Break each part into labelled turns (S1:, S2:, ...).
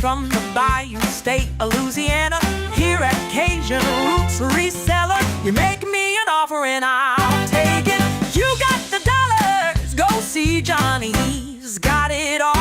S1: from the Bayou State of Louisiana. Here at Cajun Roots Reseller, you make me an offer and I'll take it. You got the dollars, go see Johnny, he's got it all.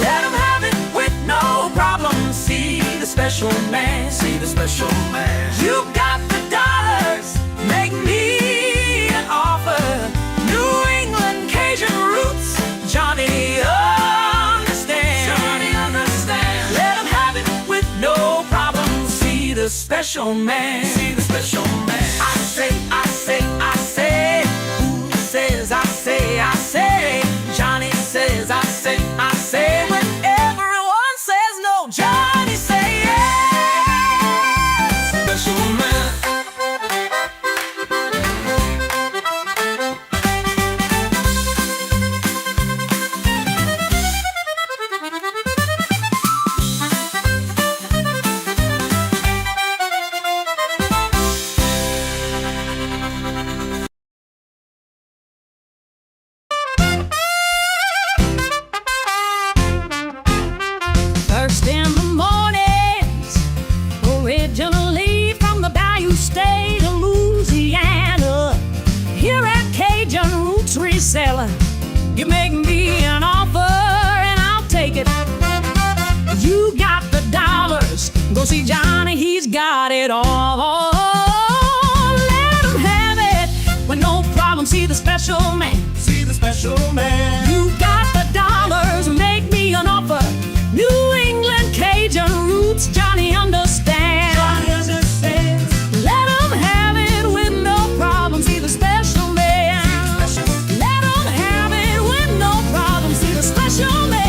S1: Let him have it with no problem. See the special man, see the special man. You got the dollars, make me an offer. New England Kajun Roots, Johnny understands. Johnny understands. Let him have it with no problem. See the special man, see the special man. I say, I say, I say. Who says I say, I say? Johnny says I say, I say. When everyone says no, Johnny say yes. Special man.
S2: First in the mornings, originally from the Bayou State of Louisiana. Here at Cajun Roots Reseller, you make me an offer and I'll take it. You got the dollars, go see Johnny, he's got it all. Let him have it with no problem. See the special man,
S3: See the special man.
S2: you got the dollars, make me an offer. New England Cajun Roots, Johnny understands.
S3: Johnny understands.
S2: Let him have it with no problem. See the special man. Let him have it with no problem. See the special man.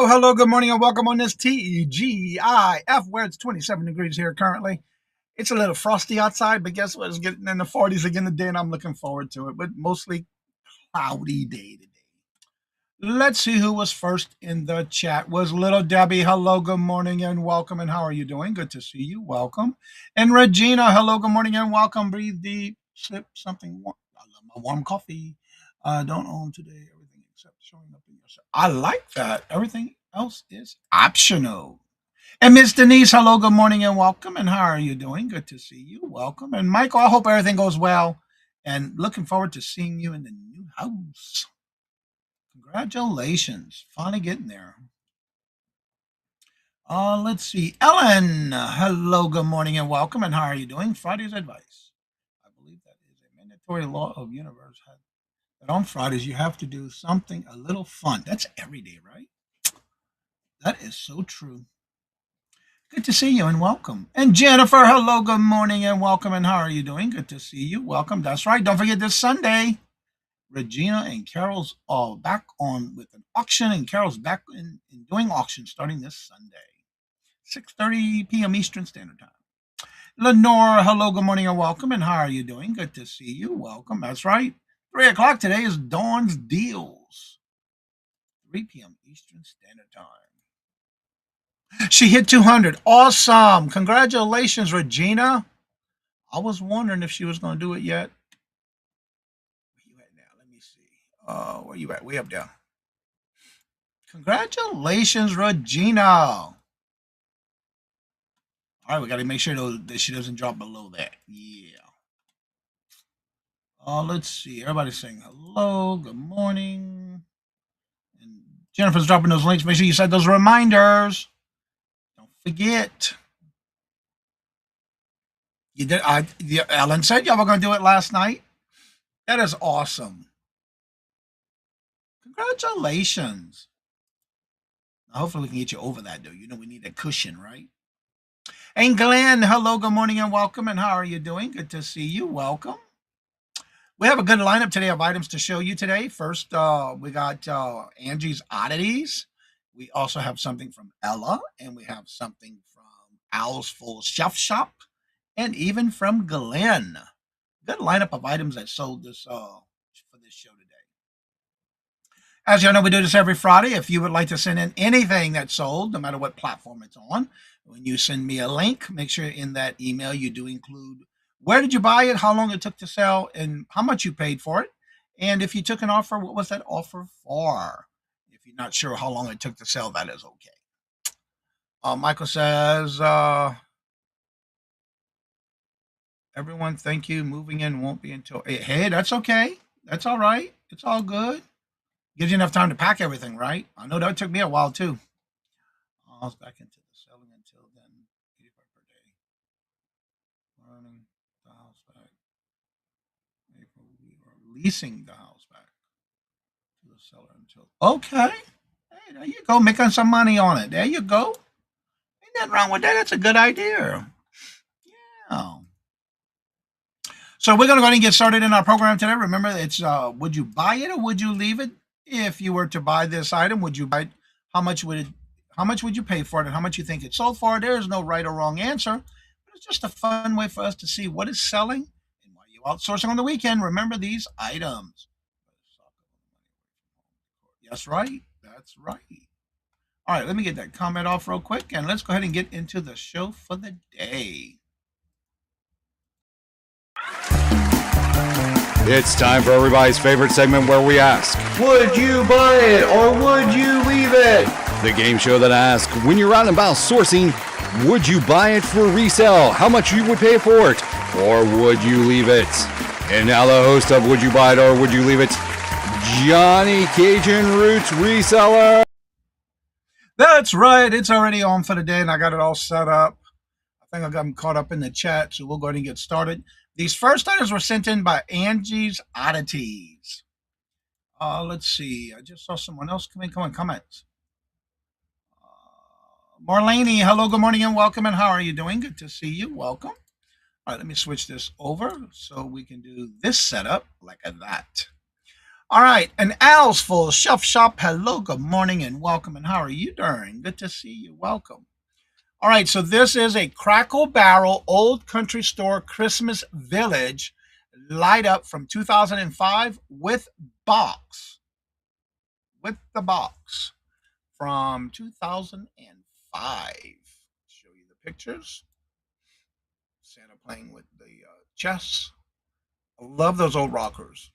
S3: Hello, good morning, and welcome on this TGIF, where it's 27 degrees here currently. It's a little frosty outside, but guess what? It's getting in the 40s again today, and I'm looking forward to it, but mostly cloudy day today. Let's see who was first in the chat. Was Little Debbie. Hello, good morning, and welcome, and how are you doing? Good to see you. Welcome. And Regina, hello, good morning, and welcome. Breathe deep, sip something warm. I love my warm coffee. Don't own today. Everything except showing up in yourself. I like that. Everything else is optional. And Miss Denise, hello, good morning, and welcome. And how are you doing? Good to see you. Welcome. And Michael, I hope everything goes well. And looking forward to seeing you in the new house. Congratulations. Finally getting there. Let's see. Ellen, hello, good morning, and welcome. And how are you doing? Friday's advice. I believe that is a mandatory law of universe. That on Fridays you have to do something a little fun. That's every day, right? That is so true. Good to see you and welcome. And Jennifer, hello, good morning and welcome. And how are you doing? Good to see you. Welcome. That's right. Don't forget this Sunday, Regina and Carol's all back on with an auction, and Carol's back in doing auctions starting this Sunday, 6:30 p.m. Eastern Standard Time. Lenore, hello, good morning and welcome. And how are you doing? Good to see you. Welcome. That's right. 3 o'clock today is Dawn's Deals. 3 p.m. Eastern Standard Time. She hit 200. Awesome. Congratulations, Regina. I was wondering if she was going to do it yet. Where you at now? Let me see. Where you at? Way up there. Congratulations, Regina. All right, we got to make sure that she doesn't drop below that. Yeah. Let's see. Everybody's saying hello, good morning. And Jennifer's dropping those links. Make sure you set those reminders. Don't forget. You did. Ellen said y'all were going to do it last night. That is awesome. Congratulations. Now, hopefully we can get you over that, though. You know we need a cushion, right? And Glenn, hello, good morning, and welcome. And how are you doing? Good to see you. Welcome. We have a good lineup today of items to show you today. First, we got Angie's Oddities. We also have something from Ella, and we have something from Owl's Full Chef Shop, and even from Glenn. good lineup of items that sold this for this show today. As you know, we do this every Friday. If you would like to send in anything that's sold, no matter what platform it's on, when you send me a link, make sure in that email you do include where did you buy it, how long it took to sell, and how much you paid for it. And if you took an offer, what was that offer for? If you're not sure how long it took to sell, that is okay. Michael says, everyone, thank you. Moving in won't be until 8. Hey, that's okay. That's all right. It's all good. Gives you enough time to pack everything, right? I know that took me a while too. I was back into the selling until then, 85 per day. Running the house back. April, we are leasing the house back to the seller until. Okay. Hey, there you go. Making some money on it. There you go. Ain't nothing wrong with that. That's a good idea. Yeah. So we're going to go ahead and get started in our program today. Remember, it's would you buy it or would you leave it? If you were to buy this item, would you buy it? How much would you pay for it and how much you think it sold for? There is no right or wrong answer. But it's just a fun way for us to see what is selling and why you're outsourcing on the weekend. Remember these items. That's right. That's right. All right, let me get that comment off real quick and let's go ahead and get into the show for the day.
S4: It's time for everybody's favorite segment where we ask,
S5: would you buy it or would you leave it?
S4: the game show that asks, when you're out and about sourcing, would you buy it for resale? How much you would pay for it? Or would you leave it? And now the host of Would You Buy It or Would You Leave It, Johnny Cajun Roots Reseller.
S3: That's right. It's already on for the day and I got it all set up. I think I got them caught up in the chat, so we'll go ahead and get started. These first items were sent in by Angie's Oddities. Let's see. I just saw someone else come in. Come on, comments. Marlene, hello, good morning, and welcome. And how are you doing? Good to see you. Welcome. All right, let me switch this over so we can do this setup like that. All right, and Al's full shelf shop. Hello, good morning, and welcome. And how are you doing? Good to see you. Welcome. All right, so this is a Crackle Barrel Old Country Store Christmas Village light up from 2005 with box. With the box from 2005. Show you the pictures. Santa playing with the chess. I love those old rockers.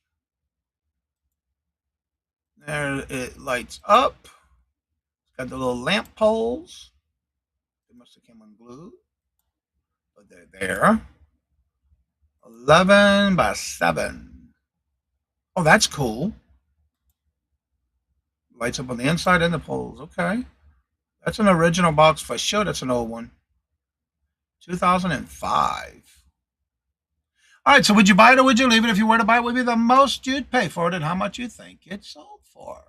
S3: There it lights up. It's got the little lamp poles. Must have came unglued, but they're there. 11 by 7. Oh, that's cool. Lights up on the inside and the poles. Okay, that's an original box for sure. That's an old one. 2005. All right, so would you buy it or would you leave it? If you were to buy it, what would be the most you'd pay for it and how much you think it sold for?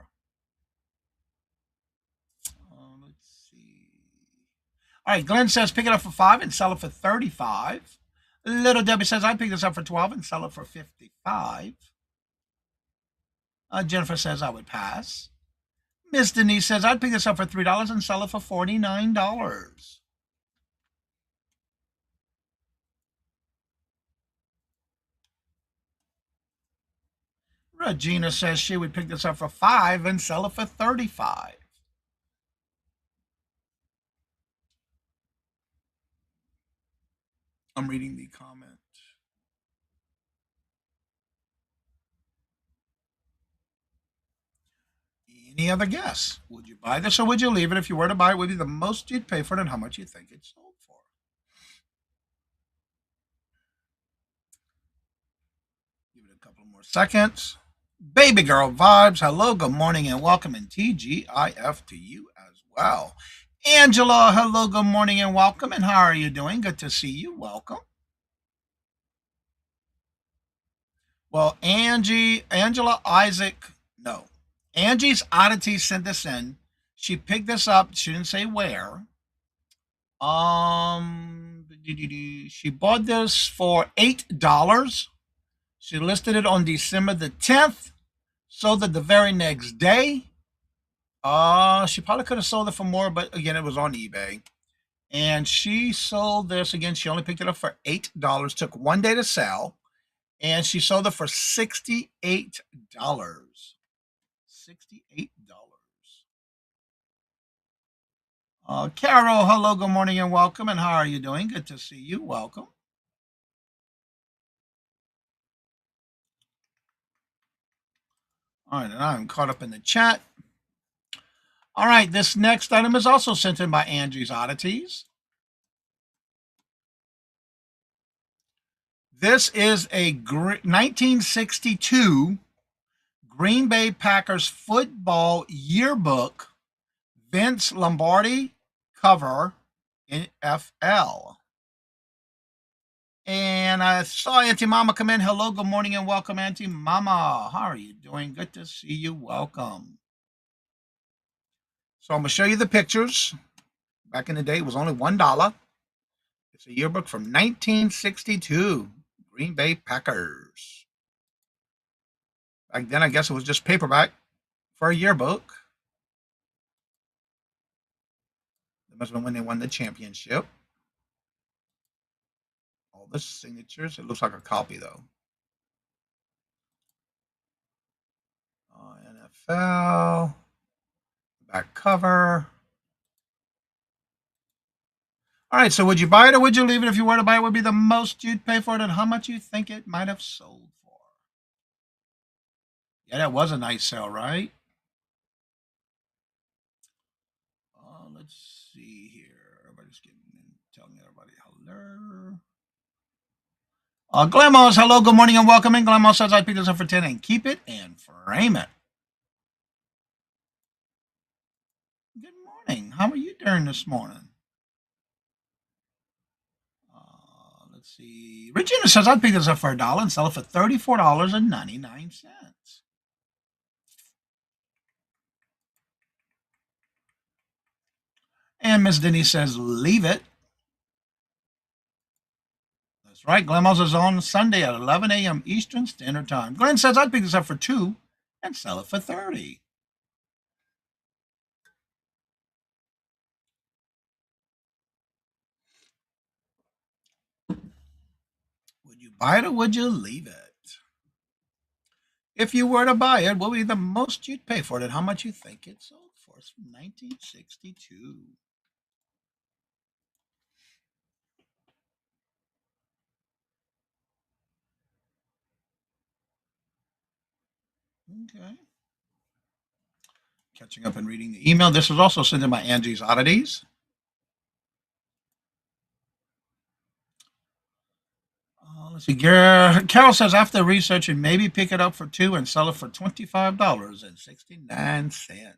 S3: All right, Glenn says pick it up for $5 and sell it for $35. Little Debbie says I'd pick this up for $12 and sell it for $55. Jennifer says I would pass. Miss Denise says I'd pick this up for $3 and sell it for $49. Regina says she would pick this up for $5 and sell it for $35. I'm reading the comment. Any other guess? Would you buy this or would you leave it? If you were to buy it, would be the most you'd pay for it and how much you think it sold for? Give it a couple more seconds. Baby girl vibes. Hello, good morning, and welcome, and TGIF to you as well. Angela, hello, good morning, and welcome. And how are you doing? Good to see you. Welcome. Well, Angie's Oddity sent this in. She picked this up. She didn't say where. She bought this for $8. She listed it on December the 10th. Sold it the very next day. She probably could have sold it for more, but again, it was on eBay. And she sold this again. She only picked it up for $8. Took one day to sell. And she sold it for $68. $68. Carol, hello, good morning, and welcome. And how are you doing? Good to see you. Welcome. All right, and I'm caught up in the chat. All right, this next item is also sent in by Angie's Oddities. This is a 1962 Green Bay Packers football yearbook, Vince Lombardi cover, NFL. And I saw Auntie Mama come in. Hello, good morning, and welcome, Auntie Mama. How are you doing? Good to see you. Welcome. So I'm going to show you the pictures. Back in the day, it was only $1. It's a yearbook from 1962, Green Bay Packers. Back then, I guess it was just paperback for a yearbook. That must have been when they won the championship. All the signatures. It looks like a copy, though. NFL. Back cover. All right, so would you buy it or would you leave it? If you were to buy it, would be the most you'd pay for it and how much you think it might have sold for? Yeah, that was a nice sale, right? Let's see here. Everybody's getting in, telling everybody hello. Glamos, hello, good morning, and welcome in. Glamos says I'd pick this up for 10 and keep it and frame it. Good morning. How are you doing this morning? Let's see. Regina says I'd pick this up for $1 and sell it for $34.99. And Miss Denise says leave it. That's right. Glemos is on Sunday at 11 a.m. Eastern Standard Time. Glenn says I'd pick this up for $2 and sell it for $30. Would you buy it or would you leave it? If you were to buy it, what would be the most you'd pay for it and how much you think it sold for? It's from 1962. Okay. Catching up and reading the email. This was also sent in by Angie's Oddities. Let's see. Carol says after researching, maybe pick it up for $2 and sell it for $25.69.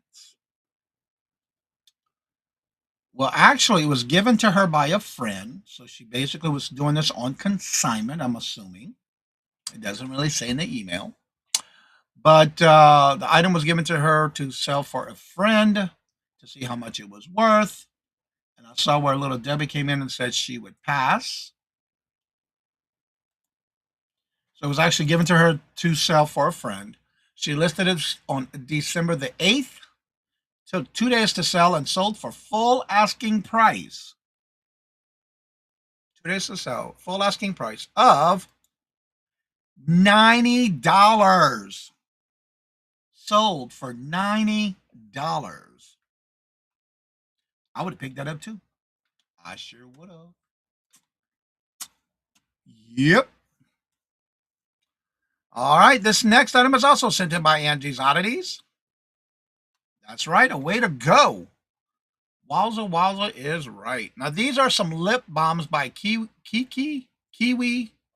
S3: Well, actually, it was given to her by a friend. So she basically was doing this on consignment, I'm assuming. It doesn't really say in the email. But the item was given to her to sell for a friend to see how much it was worth. And I saw where little Debbie came in and said she would pass. So it was actually given to her to sell for a friend. She listed it on December the 8th. Took 2 days to sell and sold for full asking price. 2 days to sell. Full asking price of $90. Sold for $90. I would have picked that up too. I sure would have. Yep. All right, this next item is also sent in by Angie's Oddities. That's right, a way to go. Wowza is right. Now, these are some lip balms by Kiwi,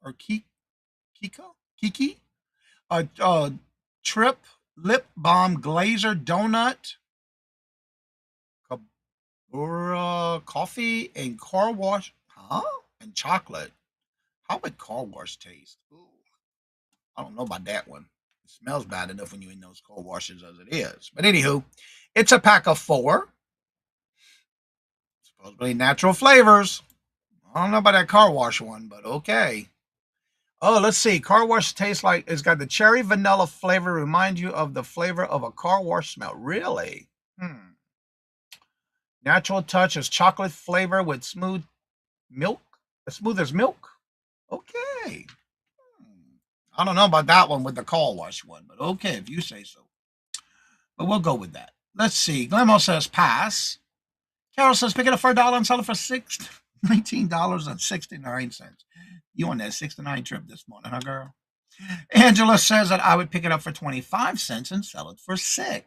S3: or Kiki. Trip Lip Balm Glazer Donut, coffee, and car wash. Huh? And chocolate. How would car wash taste? Ooh. I don't know about that one. It smells bad enough when you're in those car washes as it is. But anywho, it's a pack of 4. Supposedly natural flavors. I don't know about that car wash one, but okay. Oh, let's see. Car wash tastes like it's got the cherry vanilla flavor. Remind you of the flavor of a car wash smell. Really? Natural touch is chocolate flavor with smooth milk. As smooth as milk. Okay. I don't know about that one with the car wash one, but okay, if you say so. But we'll go with that. Let's see. Glenmo says pass. Carol says pick it up for $1 and sell it for $19.69. You on that 69 trip this morning, huh, girl? Angela says that I would pick it up for 25 cents and sell it for $6.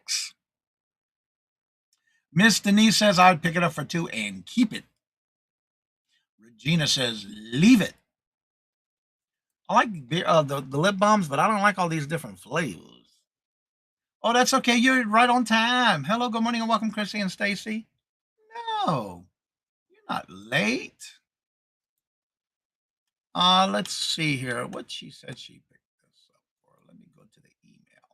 S3: Miss Denise says I would pick it up for $2 and keep it. Regina says leave it. I like the lip balms, but I don't like all these different flavors. Oh, that's okay. You're right on time. Hello, good morning, and welcome, Chrissy and Stacy. No, you're not late. Let's see here. What she said she picked this up for. Let me go to the email.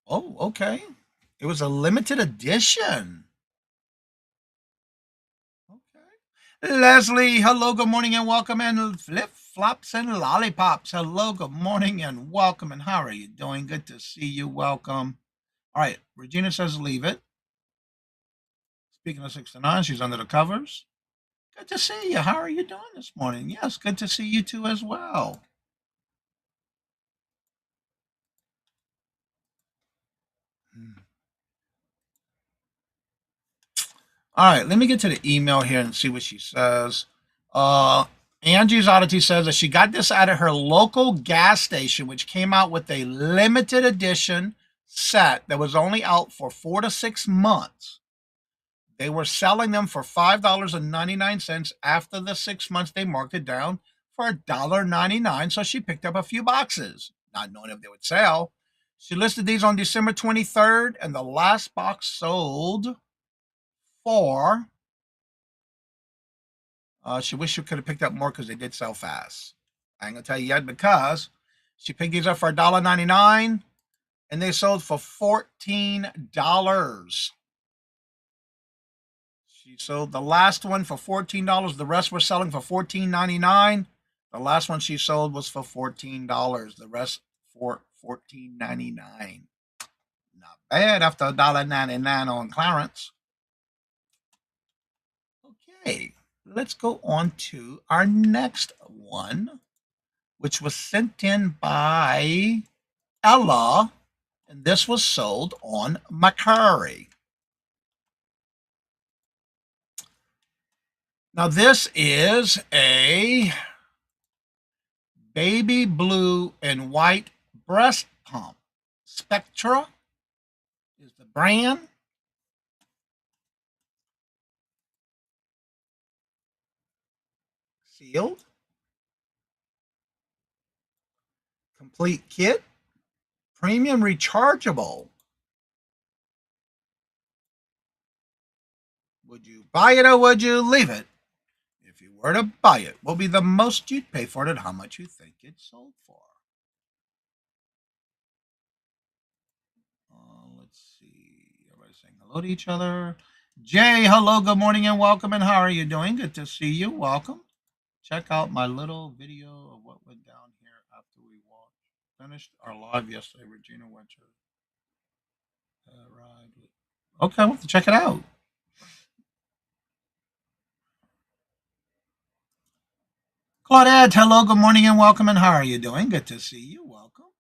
S3: Oh, okay. It was a limited edition. Leslie, hello, good morning, and welcome, and flip flops and lollipops. Hello, good morning, and welcome, and how are you doing? Good to see you. Welcome. All right, Regina says leave it. Speaking of 69, she's under the covers. Good to see you. How are you doing this morning? Yes, good to see you too as well. All right, let me get to the email here and see what she says. Angie's Oddity says that she got this at her local gas station, which came out with a limited edition set that was only out for 4 to 6 months. They were selling them for $5.99. After the 6 months, they marked it down for $1.99. So she picked up a few boxes, not knowing if they would sell. She listed these on December 23rd, and the last box sold for, she wished she could have picked up more because they did sell fast. I ain't gonna tell you yet because she picked these up for $1.99 and they sold for $14. She sold the last one for $14. The rest were selling for $14.99. The last one she sold was for $14. The rest for $14.99. Not bad after $1.99 on clearance. Okay, let's go on to our next one, which was sent in by Ella, and this was sold on Macquarie. Now, this is a baby blue and white breast pump. Spectra is the brand. Sealed. Complete kit. Premium rechargeable. Would you buy it or would you leave it? If you were to buy it, what would be the most you'd pay for it and how much you think it sold for? Let's see. Everybody's saying hello to each other. Jay, hello, good morning, and welcome. And how are you doing? Good to see you. Welcome. Check out my little video of what went down here after we finished our live yesterday. Regina went to ride. Okay, we'll have to check it out. Claudette, hello, good morning, and welcome. And how are you doing? Good to see you. Welcome.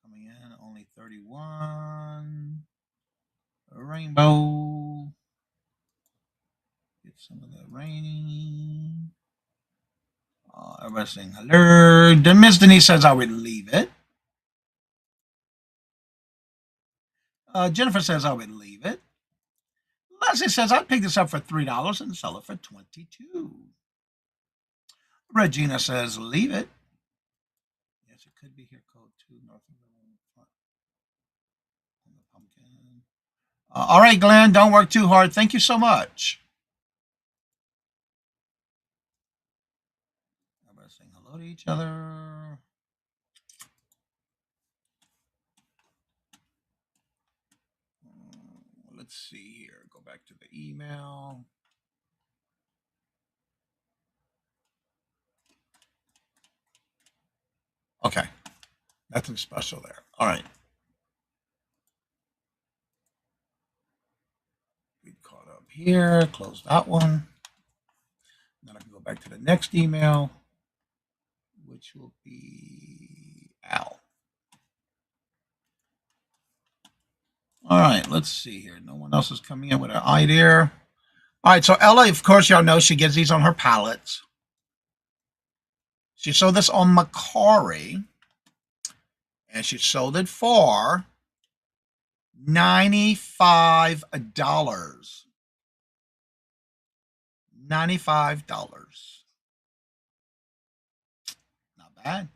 S3: Coming in, only 31. Rainbow. Get some of that raining. Everybody's saying hello. Miss Denise says I would leave it. Jennifer says I would leave it. Leslie says I'd pick this up for $3 and sell it for $22. Regina says leave it. Yes, it could be here. Code 2. Pumpkin. All right, Glenn, don't work too hard. Thank you so much. Everybody's saying hello to each other. Let's see here. Go back to the email. Okay. Nothing special there. All right. We caught up here. Close that one. Then I can go back to the next email, which will be Al. All right, let's see here. No one else is coming in with an idea. All right, so Ella, of course, y'all know she gets these on her pallets. She sold this on Macari, and she sold it for $95. $95. Not bad.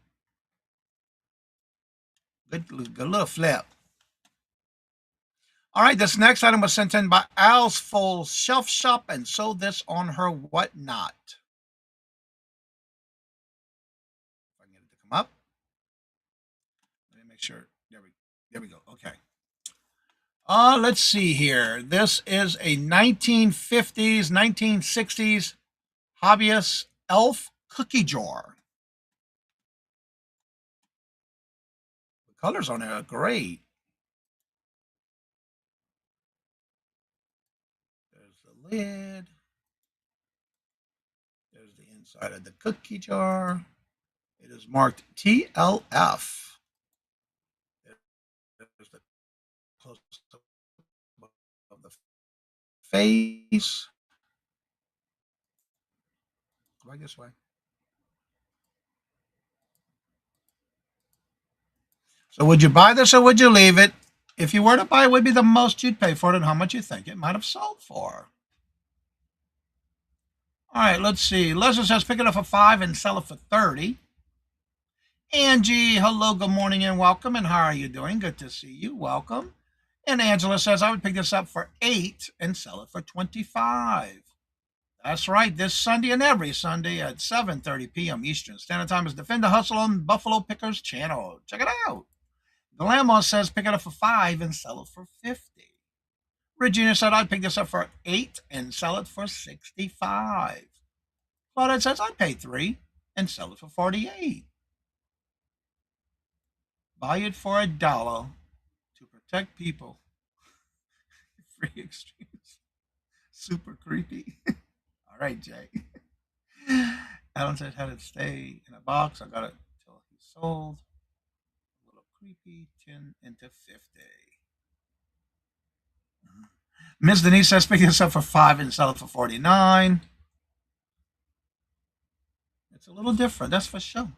S3: Good little flip. All right, this next item was sent in by Al's Full Shelf Shop and sold this on her Whatnot. If I can get it to come up. Let me make sure. There we go. Okay. Let's see here. This is a 1950s, 1960s hobbyist elf cookie jar. The colors on it are great. There's the lid. There's the inside of the cookie jar. It is marked TLF. There's the close up of the face. Go back this way. So would you buy this or would you leave it? If you were to buy it, what would be the most you'd pay for it and how much you think it might have sold for? All right, let's see. Leslie says pick it up for $5 and sell it for $30. Angie, hello, good morning and welcome. And how are you doing? Good to see you. Welcome. And Angela says I would pick this up for $8 and sell it for $25. That's right. This Sunday and every Sunday at 7:30 p.m. Eastern Standard Time is Defend the Hustle on Buffalo Pickers channel. Check it out. Glamour says pick it up for $5 and sell it for $50. Regina said I'd pick this up for $8 and sell it for $65. Claudette says I'd pay $3 and sell it for $48. Buy it for $1 to protect people. Free extremes. Super creepy. All right, Jay. Alan said had it stay in a box. I got it until he sold. A little creepy. 10 into 50. Ms. Denise says pick this up for $5 and sell it for $49. It's a little different, that's for sure.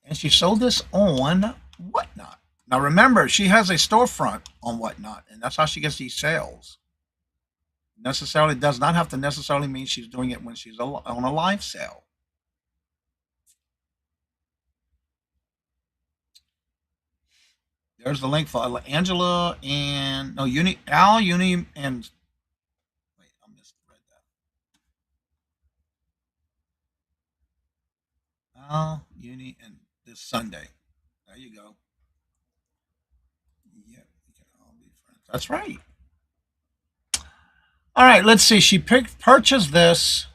S3: And she sold this on Whatnot. Now remember, she has a storefront on Whatnot, and that's how she gets these sales. Necessarily does not have to necessarily mean she's doing it when she's on a live sale. There's the link for Angela and Al, Uni, and wait, I misread that. Al, Uni, and this Sunday. There you go. Yeah, we can all be friends. That's right. All right, let's see. She purchased this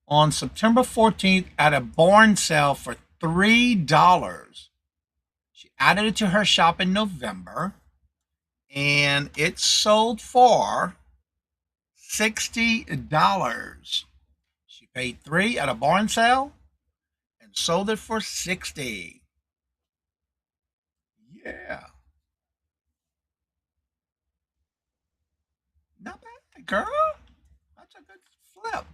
S3: on September 14th at a barn sale for $3. She added it to her shop in November, and it sold for $60. She paid $3 at a barn sale and sold it for $60. Yeah. Not bad, girl. That's a good flip.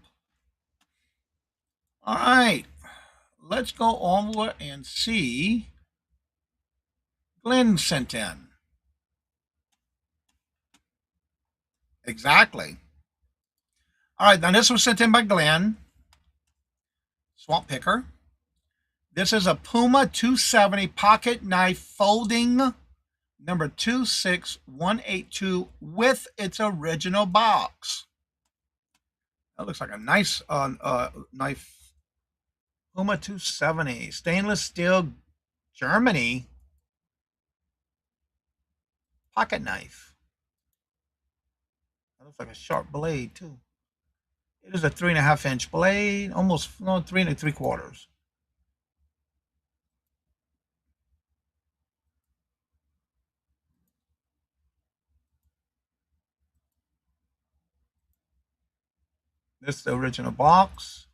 S3: All right. Let's go onward and see. Glenn sent in. Exactly. All right, now this was sent in by Glenn, Swamp Picker. This is a Puma 270 pocket knife folding number 26182 with its original box. That looks like a nice knife. Puma 270, stainless steel, Germany. Pocket knife. That looks like a sharp blade too. It is a 3.5-inch blade, almost 3 3/4. This is the original box.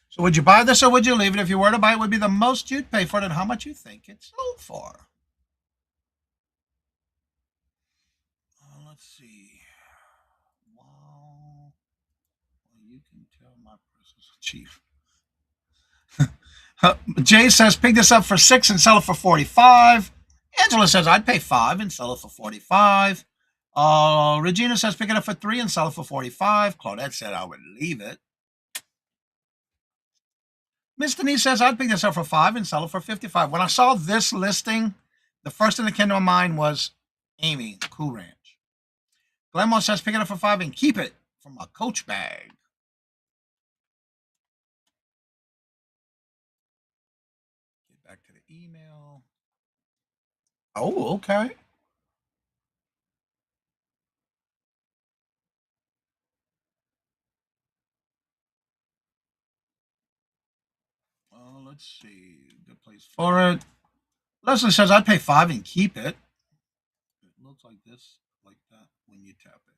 S3: So would you buy this or would you leave it? If you were to buy it, would be the most you'd pay for it and how much you think it sold for. Let's see. Wow. Well, you can tell my price is cheap. Jay says, pick this up for $6 and sell it for $45. Angela says, I'd pay $5 and sell it for $45. Regina says, pick it up for $3 and sell it for $45. Claudette said, I would leave it. Miss Denise says, I'd pick this up for $5 and sell it for $55. When I saw this listing, the first thing that came to my mind was Amy, Cool Ranch. Glenmore says, pick it up for $5 and keep it from my Coach bag. Get back to the email. Oh, okay. Let's see. Good place for it. Leslie says, I'd pay $5 and keep it. It looks like this, like that, when you tap it.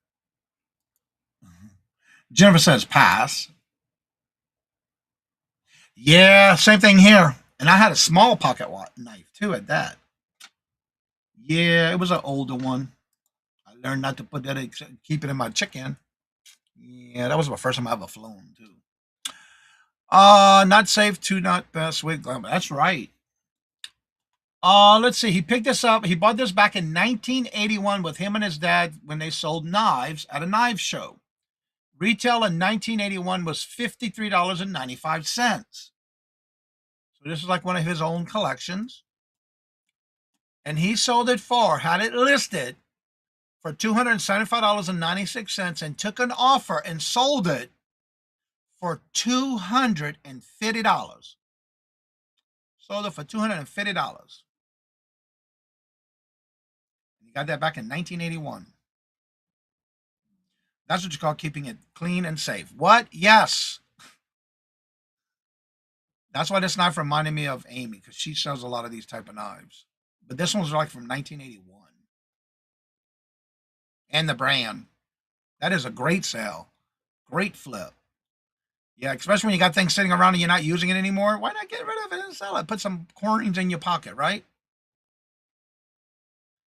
S3: Jennifer says, pass. Yeah, same thing here. And I had a small pocket knife, too, at that. Yeah, it was an older one. I learned not to put that in, keep it in my chicken. Yeah, that was my first time I ever flown, too. Not safe to not best with glamour. That's right. Let's see. He picked this up. He bought this back in 1981 with him and his dad when they sold knives at a knife show. Retail in 1981 was $53.95. So this is like one of his own collections. And he sold it for, had it listed for $275.96 and took an offer and sold it for $250. Sold it for $250. He got that back in 1981. That's what you call keeping it clean and safe. What? Yes. That's why this knife reminded me of Amy, because she sells a lot of these type of knives. But this one's like from 1981. And the brand. That is a great sale. Great flip. Yeah, especially when you got things sitting around and you're not using it anymore. Why not get rid of it and sell it? Put some coins in your pocket, right?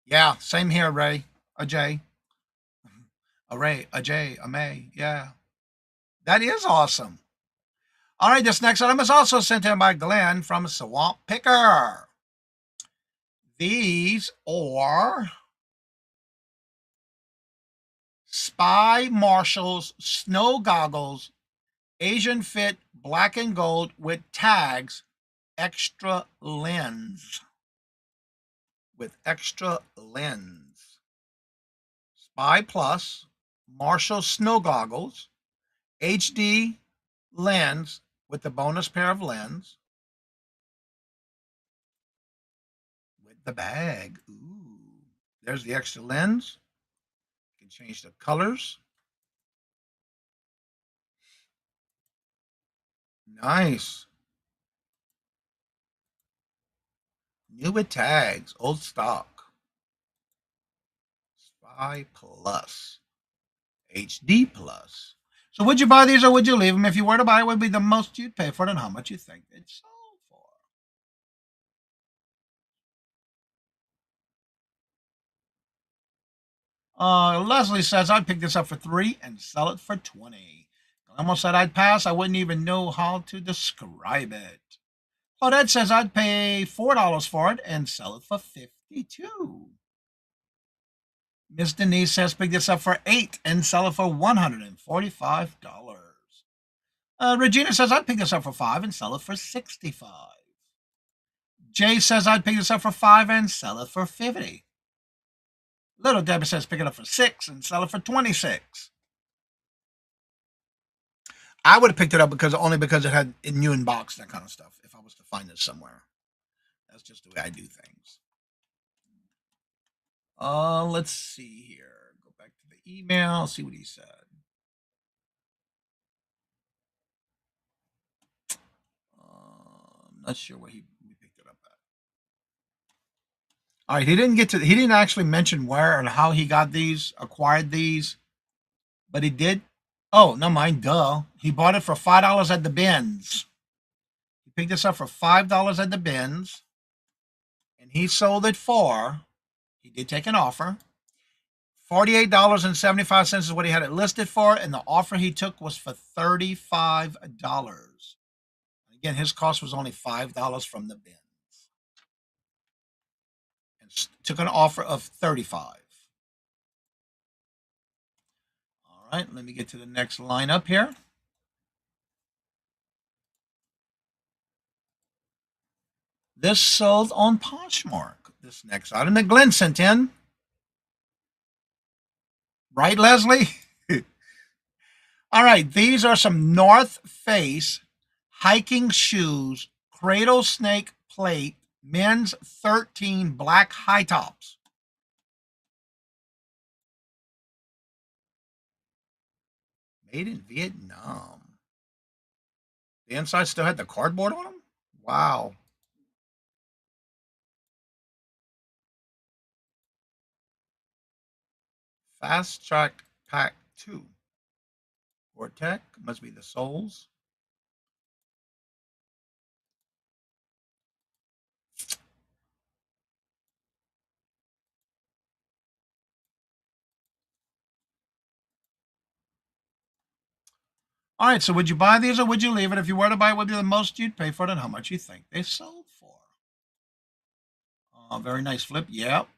S3: Yeah, same here, Ray. Ajay. A May. Yeah. That is awesome. All right, this next item is also sent in by Glenn from Swamp Picker. These are Spy Marshall's snow goggles, Asian fit, black and gold with tags, extra lens. With extra lens. Spy Plus, Marshall snow goggles, HD lens with the bonus pair of lens. With the bag. Ooh. There's the extra lens. You can change the colors. Nice. New with tags, old stock. Spy Plus. HD Plus. So would you buy these or would you leave them? If you were to buy it, would be the most you'd pay for it and how much you think it sold for. Leslie says, I'd pick this up for $3 and sell it for $20. I almost said I'd pass. I wouldn't even know how to describe it. Claudette says, I'd pay $4 for it and sell it for $52. Miss Denise says, pick this up for $8 and sell it for $145. Regina says, I'd pick this up for $5 and sell it for $65. Jay says, I'd pick this up for $5 and sell it for $50. Little Debbie says, pick it up for $6 and sell it for $26. I would have picked it up only because it had a new in box, that kind of stuff, if I was to find it somewhere. That's just the way I do things. Let's see here. Go back to the email, see what he said. I'm not sure where he picked it up at. All right, he didn't actually mention where and how he got these, acquired these. But he did. Oh, no mind, duh. He bought it for $5 at the bins. He picked this up for $5 at the bins, and he sold it for. He did take an offer. $48.75 is what he had it listed for, and the offer he took was for $35. Again, his cost was only $5 from the bins, and took an offer of $35. All right, let me get to the next line up here. This sold on Poshmark. This next item that Glenn sent in. Right, Leslie? All right, these are some North Face hiking shoes, cradle snake plate, men's 13 black high tops. Made in Vietnam. The inside still had the cardboard on them? Wow. Fast Track Pack 2. Gore-Tex, must be the soles. All right, so would you buy these or would you leave it? If you were to buy it, what would be the most you'd pay for it and how much you think they sold for? Very nice flip. Yep.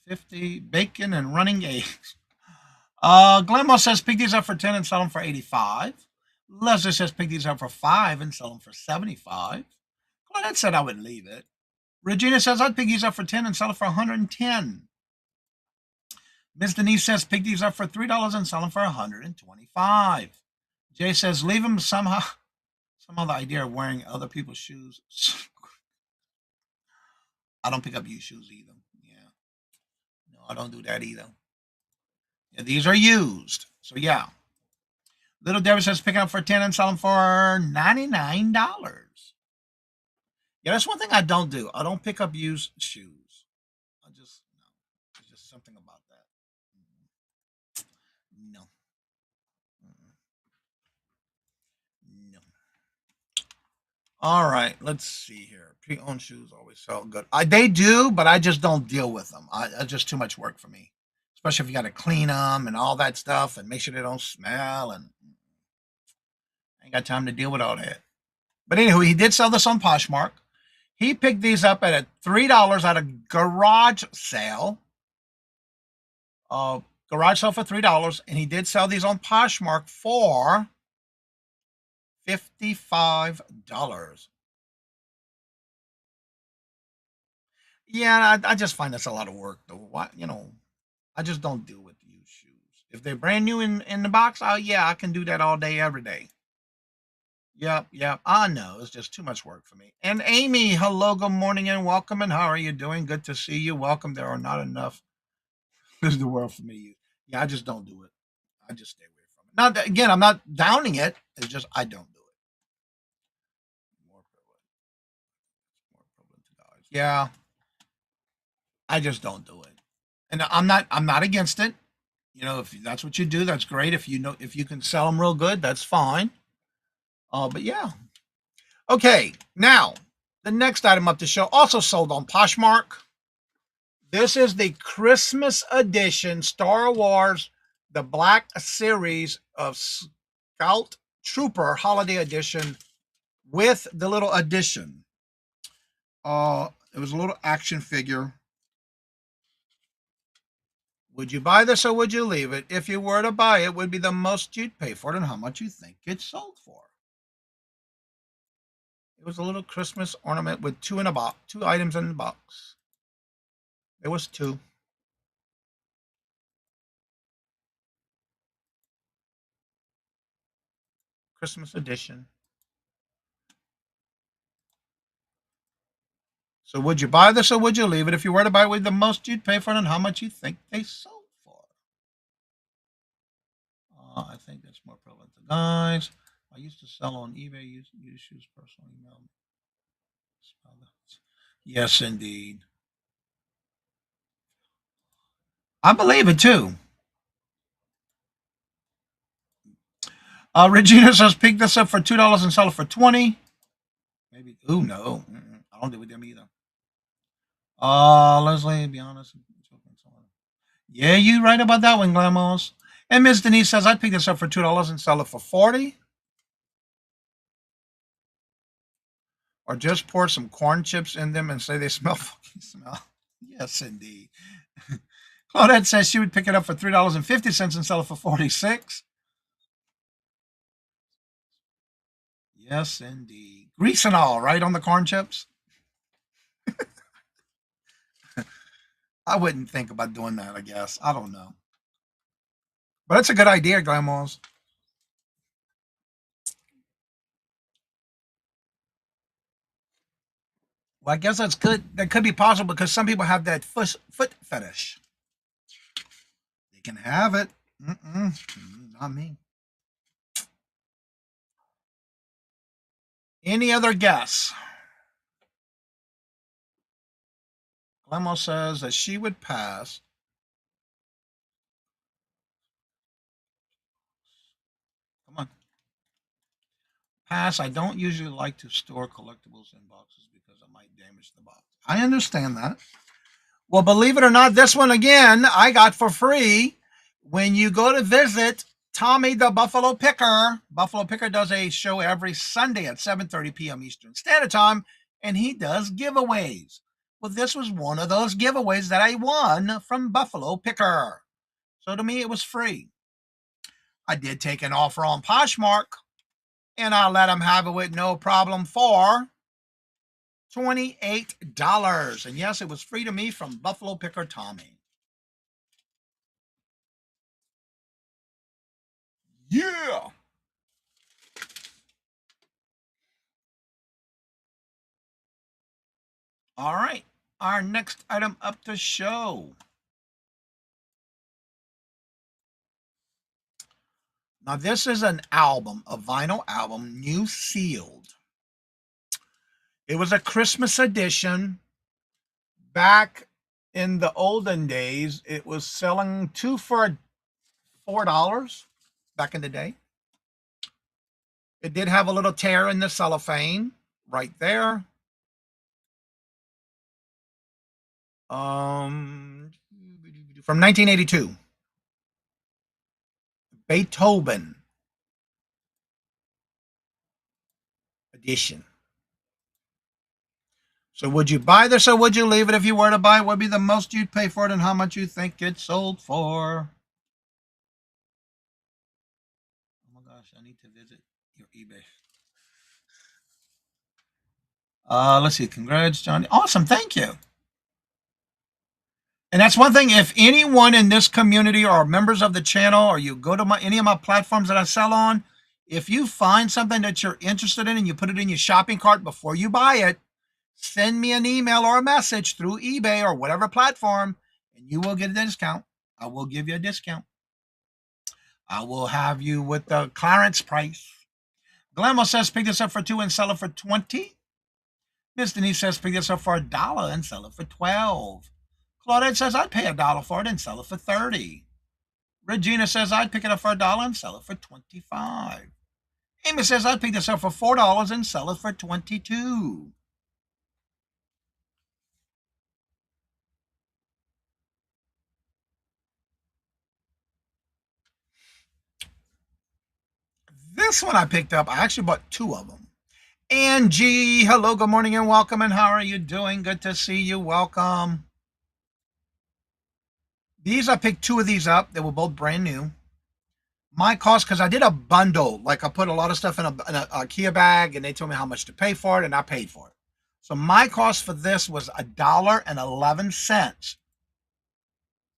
S3: 50 bacon and running eggs. Glenmo says pick these up for 10 and sell them for 85. Leslie says pick these up for 5 and sell them for 75. Claudette said I would leave it. Regina says I'd pick these up for 10 and sell it for 110. Miss Denise says pick these up for $3 and sell them for 125. Jay says leave them somehow. Somehow the idea of wearing other people's shoes. I don't pick up used shoes either. Yeah. No, I don't do that either. Yeah, these are used. So yeah. Little Debbie says pick up for 10 and sell them for $99. Yeah, that's one thing I don't do. I don't pick up used shoes. I just no. There's just something about that. No. No. All right, let's see here. Pre-owned shoes always sell good. They do, but I just don't deal with them. It's just too much work for me, especially if you got to clean them and all that stuff and make sure they don't smell. And I ain't got time to deal with all that. But anyway, he did sell this on Poshmark. He picked these up at a $3 at a garage sale. Garage sale for $3, and he did sell these on Poshmark for $55. Yeah, I just find that's a lot of work, though. What I just don't deal with used shoes. If they're brand new in the box, yeah, I can do that all day, every day. Yep. I know. It's just too much work for me. And Amy, hello, good morning, and welcome. And how are you doing? Good to see you. Welcome. There are not enough. This is the world for me. Yeah, I just don't do it. I just stay away from it. Now, again, I'm not downing it. It's just I don't do it. More prevalent to guys. Yeah, I just don't do it. And I'm not against it. If that's what you do, that's great. If you can sell them real good, that's fine. But yeah. Okay, now the next item up the show also sold on Poshmark. This is the Christmas edition Star Wars, the Black Series of Scout Trooper Holiday Edition with the little addition. It was a little action figure. Would you buy this or would you leave it? If you were to buy it, would be the most you'd pay for it and how much you think it sold for? It was a little Christmas ornament with two items in the box. There was 2. Christmas edition. So would you buy this or would you leave it? If you were to buy it, would the most you'd pay for it and how much you think they sold for? I think that's more prevalent to guys. I used to sell on eBay, used shoes, personal email. Yes, indeed. I believe it too. Regina says pick this up for $2 and sell it for 20. Maybe. Ooh, no. I don't do with them either. Leslie, be honest. Yeah, you right about that one, Glamos. And Miss Denise says I'd pick this up for $2 and sell it for 40. Or just pour some corn chips in them and say they smell fucking smell. Yes, indeed. Claudette says she would pick it up for $3.50 and sell it for 46. Yes, indeed. Grease and all, right, on the corn chips? I wouldn't think about doing that, I guess. I don't know. But it's a good idea, Grandmas. Well, I guess that's good. That could be possible because some people have that foot fetish. They can have it. Not me. Any other guess? Grandma says that she would pass. Come on. Pass. I don't usually like to store collectibles in boxes because I might damage the box. I understand that. Well, believe it or not, this one again, I got for free. When you go to visit Tommy the Buffalo Picker, Buffalo Picker does a show every Sunday at 7:30 p.m. Eastern Standard Time, and he does giveaways. Well, this was one of those giveaways that I won from Buffalo Picker. So to me, it was free. I did take an offer on Poshmark, and I let him have it with no problem for $28. And yes, it was free to me from Buffalo Picker Tommy. Yeah. All right. Our next item up to show. Now, this is an album, a vinyl album, new sealed. It was a Christmas edition. Back in the olden days, it was selling 2 for $4 back in the day. It did have a little tear in the cellophane right there. From 1982. Beethoven edition. So would you buy this or would you leave it? If you were to buy it, what would be the most you'd pay for it and how much you think it sold for? Oh my gosh, I need to visit your eBay. Let's see. Congrats, Johnny. Awesome. Thank you. And that's one thing. If anyone in this community or members of the channel, or you go to any of my platforms that I sell on, if you find something that you're interested in and you put it in your shopping cart before you buy it, send me an email or a message through eBay or whatever platform, and you will get a discount. I will give you a discount. I will have you with the clearance price. Glammo says pick this up for $2 and sell it for $20. Miss Denise says pick this up for $1 and sell it for $12. Claudette says I'd pay $1 for it and sell it for $30. Regina says I'd pick it up for $1 and sell it for $25. Amy says I'd pick this up for $4 and sell it for $22. This one I picked up. I actually bought 2 of them. Angie, hello, good morning and welcome. And how are you doing? Good to see you. Welcome. These, I picked 2 of these up. They were both brand new. My cost, because I did a bundle, like I put a lot of stuff in a IKEA bag, and they told me how much to pay for it, and I paid for it. So my cost for this was $1.11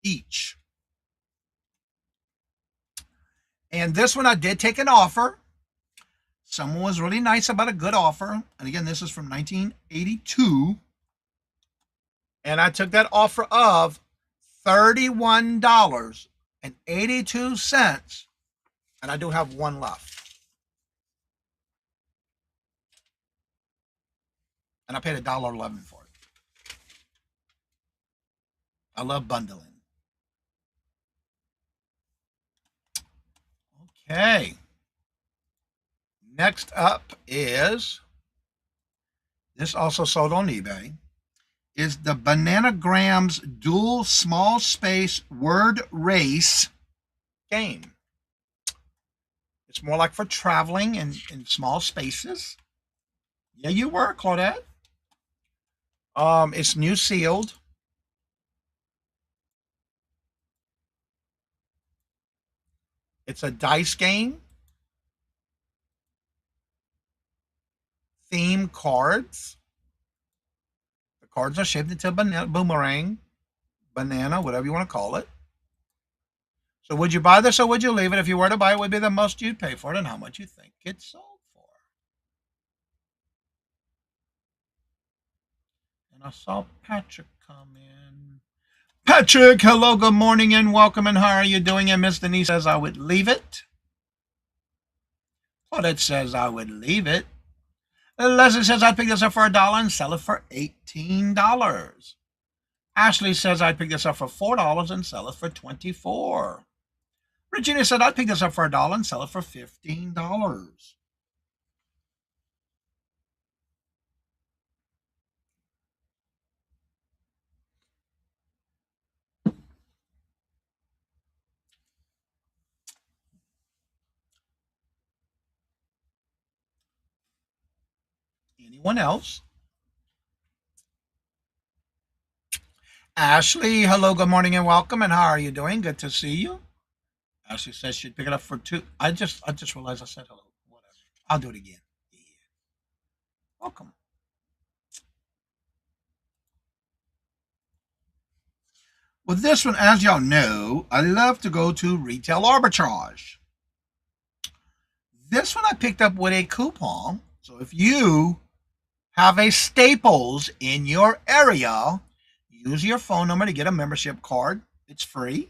S3: each. And this one I did take an offer. Someone was really nice about a good offer. And again, this is from 1982. And I took that offer of $31.82. And I do have one left. And I paid $1.11 for it. I love bundling. Okay. Next up is, this also sold on eBay, is the Bananagrams Dual Small Space Word Race game. It's more like for traveling in small spaces. Yeah, you were, Claudette. It's new sealed. It's a dice game. Theme cards. The cards are shaped into a boomerang, banana, whatever you want to call it. So would you buy this or would you leave it? If you were to buy it, what would be the most you'd pay for it and how much you think it sold for? And I saw Patrick come in. Patrick, hello, good morning and welcome, and how are you doing? And Miss Denise says I would leave it. Claudette says I would leave it. Leslie says I'd pick this up for $1 and sell it for $18. Ashley says I'd pick this up for $4 and sell it for $24. Regina said I'd pick this up for $1 and sell it for $15. Anyone else? Ashley, hello, good morning and welcome, and how are you doing? Good to see you. Ashley says she'd pick it up for $2. I just realized I said hello. Whatever. I'll do it again. Yeah. Welcome. With this one, as y'all know, I love to go to retail arbitrage. This one I picked up with a coupon. So if you have a Staples in your area, use your phone number to get a membership card. It's free.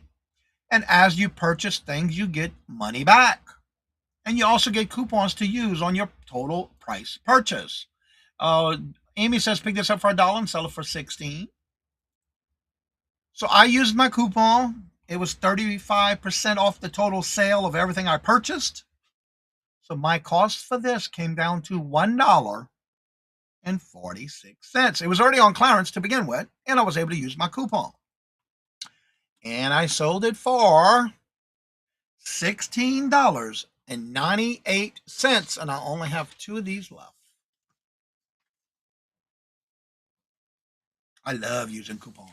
S3: And as you purchase things, you get money back. And you also get coupons to use on your total price purchase. Amy says pick this up for $1 and sell it for $16. So I used my coupon. It was 35% off the total sale of everything I purchased. So my cost for this came down to $1.46. It was already on clearance to begin with, and I was able to use my coupon. And I sold it for $16.98, and I only have 2 of these left. I love using coupons,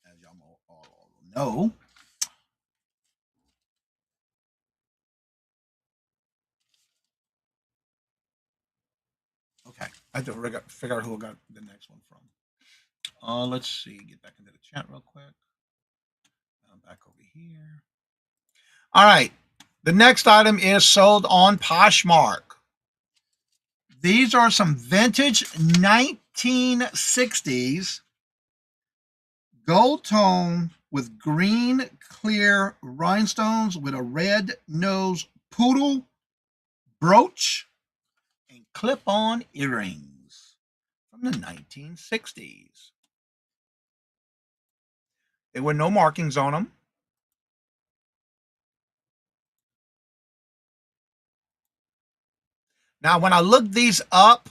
S3: as y'all all know. Okay, I have to figure out who I got the next one from. Let's see, get back into the chat real quick. Back over here. All right, the next item is sold on Poshmark. These are some vintage 1960s gold tone with green clear rhinestones with a red nose poodle brooch and clip-on earrings from the 1960s. There were no markings on them. Now, when I looked these up,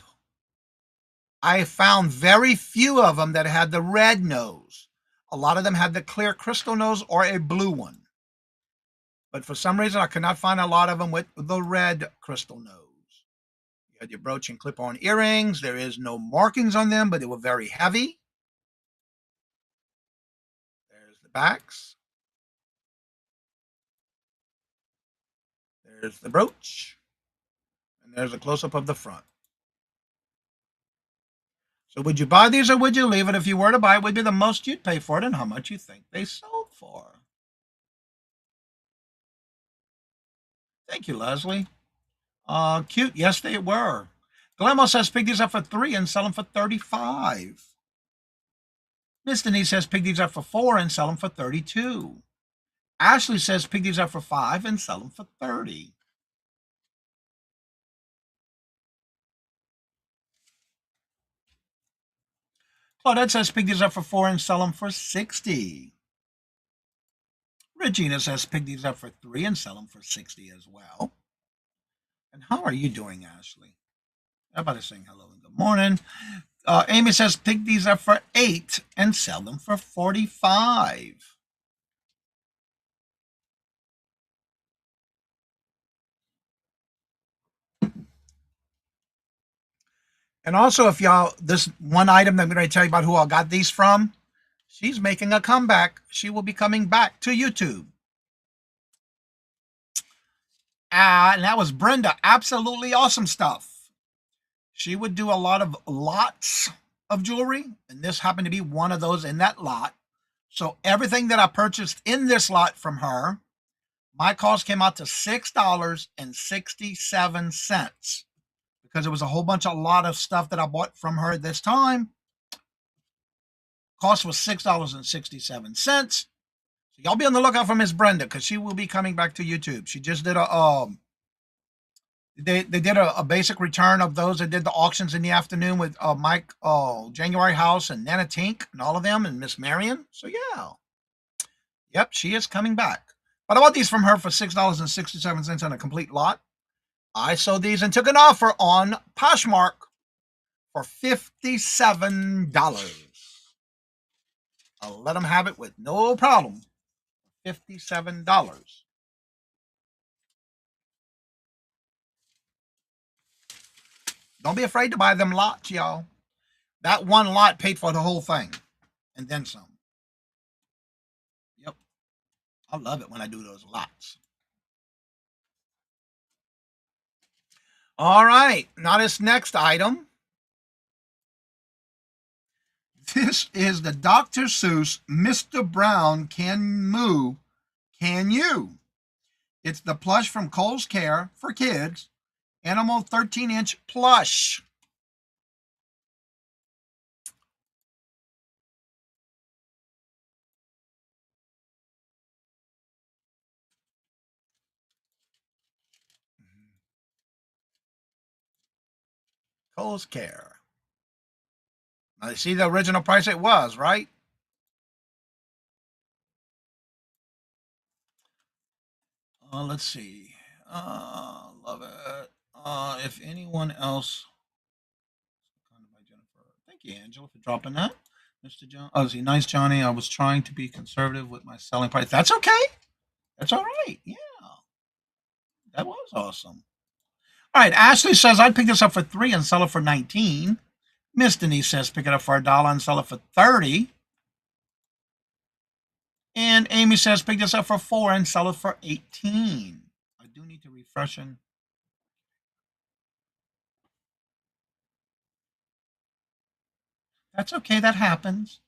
S3: I found very few of them that had the red nose. A lot of them had the clear crystal nose or a blue one. But for some reason, I could not find a lot of them with the red crystal nose. You had your brooch and clip-on earrings. There is no markings on them, but they were very heavy. There's the backs. There's the brooch. And there's a close-up of the front. So would you buy these or would you leave it? If you were to buy it, would be the most you'd pay for it and how much you think they sold for. Thank you, Leslie. Cute. Yes, they were. Guillermo says pick these up for $3 and sell them for $35. Miss Denise says pick these up for $4 and sell them for $32. Ashley says pick these up for $5 and sell them for $30. Claudette says pick these up for $4 and sell them for $60. Regina says pick these up for $3 and sell them for $60 as well. And how are you doing, Ashley? Everybody saying hello and good morning. Amy says pick these up for $8 and sell them for $45. And also, if y'all, this one item that I'm going to tell you about who I got these from, she's making a comeback. She will be coming back to YouTube. And that was Brenda. Absolutely awesome stuff. She would do a lot of lots of jewelry, and this happened to be one of those in that lot. So everything that I purchased in this lot from her, my cost came out to $6.67 because it was a whole bunch of lot of stuff that I bought from her this time. Cost was $6.67. So y'all be on the lookout for Miss Brenda because she will be coming back to YouTube. She just did they did a basic return of those that did the auctions in the afternoon with Mike January House and Nana Tink and all of them and Miss Marion. So yeah. Yep, she is coming back. But I bought these from her for $6.67 on a complete lot. I sold these and took an offer on Poshmark for $57. I'll let them have it with no problem. $57. Don't be afraid to buy them lots, y'all. That one lot paid for the whole thing and then some. Yep. I love it when I do those lots. All right. Now this next item. This is the Dr. Seuss Mr. Brown Can Moo, Can You? It's the plush from Kohl's Care for kids. Animal 13-inch plush. Kohl's Care. Now, you see the original price it was, right? Let's see. Love it. If anyone else. Thank you, Angela, for dropping that. Mr. John. Oh, see, nice, Johnny. I was trying to be conservative with my selling price. That's okay. That's all right. Yeah. That was awesome. All right. Ashley says I'd pick this up for $3 and sell it for $19. Miss Denise says pick it up for $1 and sell it for $30. And Amy says pick this up for $4 and sell it for $18. I do need to refresh and that's okay. That happens.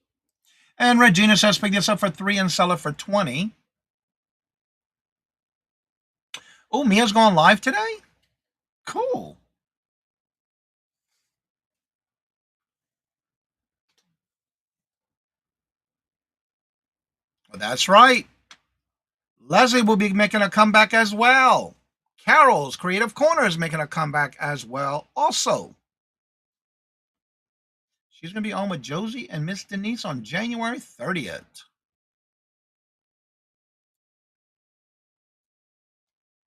S3: And Regina says pick this up for $3 and sell it for $20. Oh, Mia's going live today? Cool. Well, that's right. Leslie will be making a comeback as well. Carol's Creative Corner is making a comeback as well also. She's going to be on with Josie and Miss Denise on January 30th.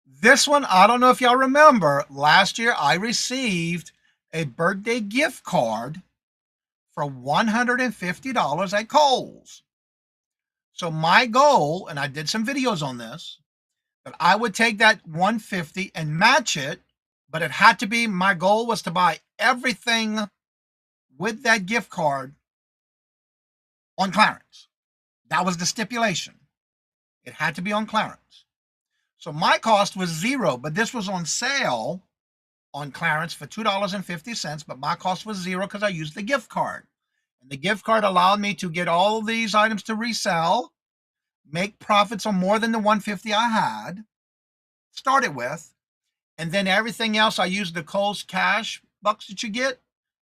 S3: This one, I don't know if y'all remember, last year I received a birthday gift card for $150 at Kohl's. So my goal, and I did some videos on this, that I would take that $150 and match it, but it had to be, my goal was to buy everything with that gift card on clearance. That was the stipulation. It had to be on clearance. So my cost was $0, but this was on sale on clearance for $2.50, but my cost was $0 because I used the gift card. And the gift card allowed me to get all these items to resell, make profits on more than the $150 I had, started with, and then everything else I used the Kohl's cash bucks that you get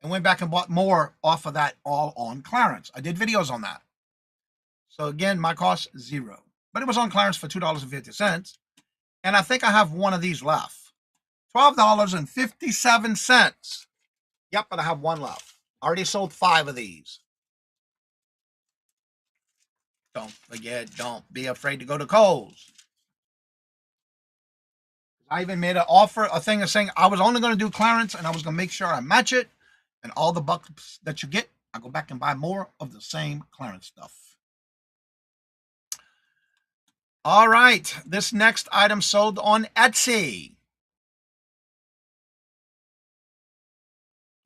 S3: and went back and bought more off of that all on clearance. I did videos on that. So again, my cost $0, but it was on clearance for $2.50. And I think I have one of these left. $12.57. Yep, but I have one left. I already sold 5 of these. Don't forget, don't be afraid to go to Kohl's. I even made an offer, a thing of saying I was only going to do clearance and I was going to make sure I match it. And all the bucks that you get, I go back and buy more of the same clearance stuff. All right. This next item sold on Etsy.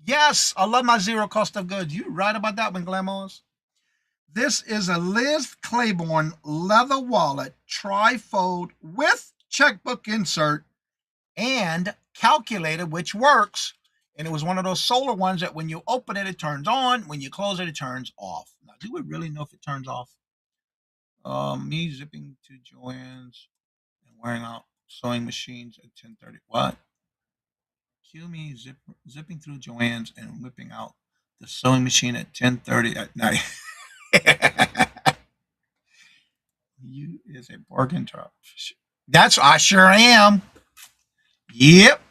S3: Yes, I love my zero cost of goods. You right about that one, Glamours. This is a Liz Claiborne leather wallet, tri-fold with checkbook insert and calculator, which works. And it was one of those solar ones that when you open it, it turns on. When you close it, it turns off. Now, do we really know if it turns off? Me zipping to Joann's and wearing out sewing machines at 10:30. What? Cue me zipping through Joann's and whipping out the sewing machine at 10:30 at night. You is a bargain truck. I sure am. Yep.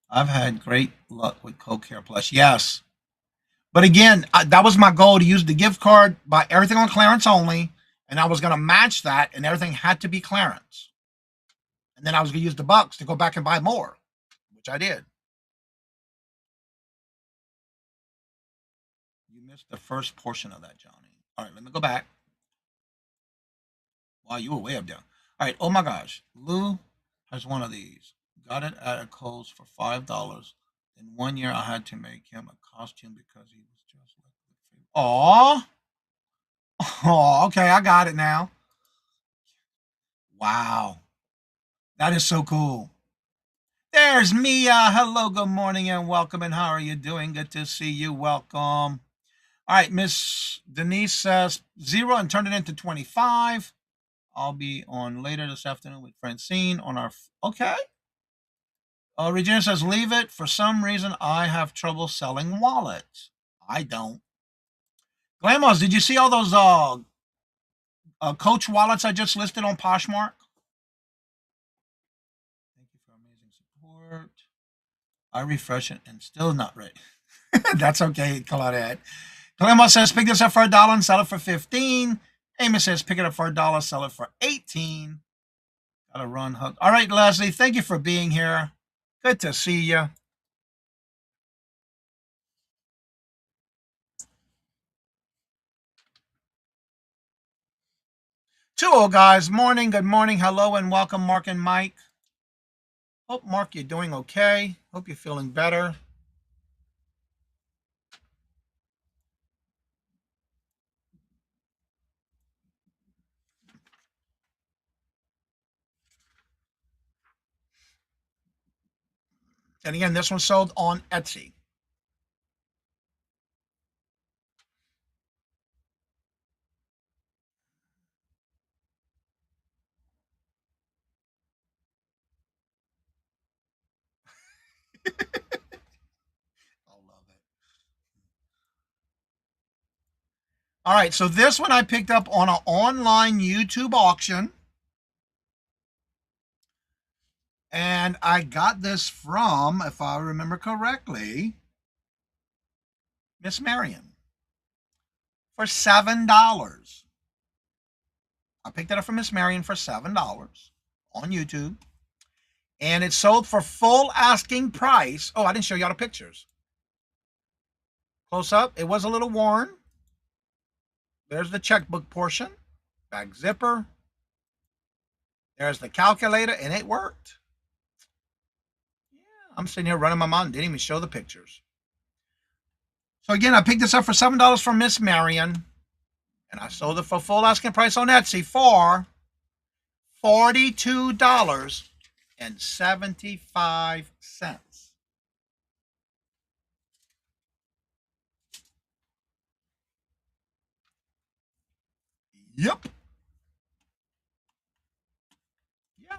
S3: I've had great luck with Co-Care Plus. Yes. But again, that was my goal, to use the gift card, buy everything on clearance only, and I was going to match that, and everything had to be clearance. And then I was going to use the bucks to go back and buy more, which I did. You missed the first portion of that, Johnny. All right, let me go back. Wow, you were way up there. All right, oh my gosh. Lou has one of these. Got it at a Kohl's for $5. In 1 year, I had to make him a costume because he was just like the favorite. Aw. Oh, okay, I got it now. Wow. That is so cool. There's Mia. Hello, good morning, and welcome. And how are you doing? Good to see you. Welcome. All right, Miss Denise says 0 and turned it into 25. I'll be on later this afternoon with Francine on our... Okay. Regina says, leave it. For some reason, I have trouble selling wallets. I don't. Glamours, did you see all those Coach wallets I just listed on Poshmark? Thank you for amazing support. I refresh it and still not ready. That's okay, Claudette. Glamour says, pick this up for $1 and sell it for $15. Amy says, pick it up for $1, sell it for $18. Gotta run. All right, Leslie, thank you for being here. Good to see you. Two old guys, morning, good morning, hello, and welcome, Mark and Mike. Hope, Mark, you're doing okay. Hope you're feeling better. And again, this one sold on Etsy. I love it. All right, so this one I picked up on an online YouTube auction. And I got this from, if I remember correctly, Miss Marion for $7. I picked it up from Miss Marion for $7 on YouTube. And it sold for full asking price. Oh, I didn't show y'all the pictures. Close up, it was a little worn. There's the checkbook portion, back zipper. There's the calculator, and it worked. Yeah, I'm sitting here running my mouth and didn't even show the pictures. So again, I picked this up for $7 from Miss Marion, and I sold it for full asking price on Etsy for $42.75. Yep. Yeah.